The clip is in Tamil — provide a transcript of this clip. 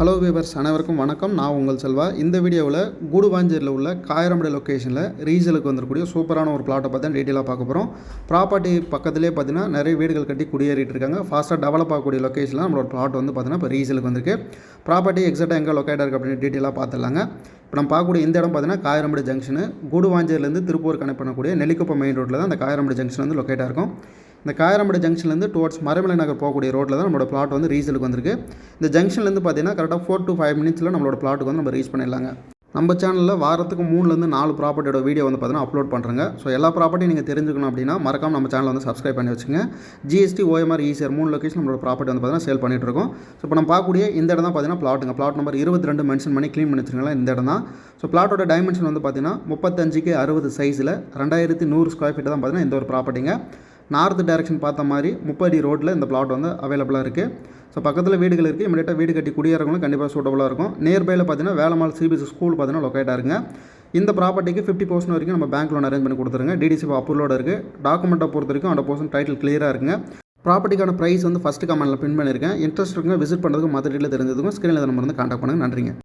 ஹலோ வியூவர்ஸ் அனைவருக்கும் வணக்கம். நான் உங்கள் செல்வா. இந்த வீடியோவில் கூடுவாஞ்சேரியில் உள்ள காயரமடை லொக்கேஷனில் ரீசலுக்கு வந்துருக்கூடிய சூப்பரான ஒரு பிளாட்டை பார்த்து டீட்டெயிலாக பார்க்க போகிறோம். ப்ராப்பர்ட்டி பக்கத்துலேயே பார்த்தீங்கன்னா நிறைய வீடுகள் கட்டி குடியேறிட்டு இருக்காங்க. ஃபாஸ்ட்டாக டெவலப் ஆகக்கூடிய லொக்கேஷனில் நம்மளோட பிளாட் வந்து பார்த்தீங்கன்னா இப்போ ரீசலுக்கு வந்திருக்கு. ப்ராப்பர்ட்டி எக்ஸாக்டாக எங்கே லொக்கேட்டாக இருக்குது அப்படின்னு டீட்டெயிலாக பார்த்துடலாங்க. இப்போ நம்ம பார்க்கக்கூடிய இந்த இடம் பார்த்தீங்கன்னா காயரமடை ஜங்ஷனு. கூடுவாஞ்சேரிலேருந்து திருப்பூர் கனெக்ட் பண்ணக்கூடிய நெல்லிக்குப்பம் மெயின் ரோட்டில் தான் அந்த காயரமடை ஜங்ஷன் வந்து லொக்கேட்டாக இருக்கும். இந்த காயரமடை ஜங்ஷன்லேருந்து டுவர்ட்ஸ் மறைமலை நகர் போகக்கூடிய ரோட்டில் தான் நம்மளோட பிளாட் வந்து ரீசலுக்கு வந்திருக்கு. இந்த ஜங்ஷன்லேருந்து பார்த்தீங்கன்னா கரெக்டாக 4 to 5 minutes நம்மளோட பிளாட்டுக்கு வந்து நம்ம ரீச் பண்ணிடலாங்க. நம்ம சேனலில் வாரத்துக்கு 3 to 4 ப்ராப்பர்ட்டியோட வீடியோ வந்து பார்த்தீங்கன்னா அப்லோட் பண்ணுறேங்க. ஸோ எல்லா ப்ராப்பர்ட்டியும் நீங்கள் தெரிஞ்சுக்கணும் அப்படின்னா மறக்காம நம்ம சேனலை வந்து சப்ஸ்கிரைப் பண்ணி வச்சுங்க. ஜிஎஸ்டி, ஓஎம்ஆர், ஈசிஆர் 3 லொக்கேஷன் நம்மளோட ப்ராப்பர்ட்டி வந்து பார்த்தீங்கன்னா சேல் பண்ணிட்டு இருக்கோம். ஸோ இப்போ நம்ம பார்க்கக்கூடிய இந்த இடம் தான் பார்த்தீங்கன்னா பிளாட்டுங்க. பிளாட் நம்பர் 22 மென்ஷன் பண்ணி க்ளீன் பண்ணி வச்சுருங்களா இந்த இடம் தான். ஸோ பிளாட்டோட டைமென்ஷன் வந்து பார்த்தீங்கன்னா 35x60 சைஸில் 2100 ஸ்கொயர் ஃபீட் தான் பார்த்தீங்கன்னா இந்த ஒரு ப்ராப்பர்ட்டிங்க. நார்த் டைரக்ஷன் பார்த்த மாதிரி 30 அடி ரோட்டில் இந்த பிளாட் வந்து அவைலபிளாக இருக்குது. ஸோ பக்கத்தில் வீடுகள் இருக்குது. இமீடியட்டாக வீடு கட்டி குடியேறவங்களும் கண்டிப்பாக சூட்டபுளாக இருக்கும். நியர்பையில் பார்த்தீங்கன்னா வேலம்மாள் சிபிஎஸ்சி ஸ்கூல் பார்த்தீங்கன்னா லொக்கேட்டாக இருக்குங்க. இந்த ப்ராப்பர்ட்டிக்கு 50% வரைக்கும் நம்ம பேங்க் லோன் அரேஞ்ச் பண்ணி கொடுத்துருங்க. டிடிசி அப்ரூவலோட இருக்குது. டாக்குமெண்ட்டை பொறுத்த வரைக்கும் 100% டைட்டில் கிளியராக இருக்குங்க. ப்ராப்பர்ட்டிக்கான ப்ரைஸ் வந்து ஃபஸ்ட்டு கமெண்ட்டில் பின் பண்ணியிருக்கேன். இன்ட்ரெஸ்ட் இருக்குங்க விசிட் பண்ணுறதுக்கு மற்ற டீட்டெயில் தெரிஞ்சதுக்கும் ஸ்க்ரீனில் நம்பர் வந்து கான்டாக்ட் பண்ணுங்கள். நன்றிங்க.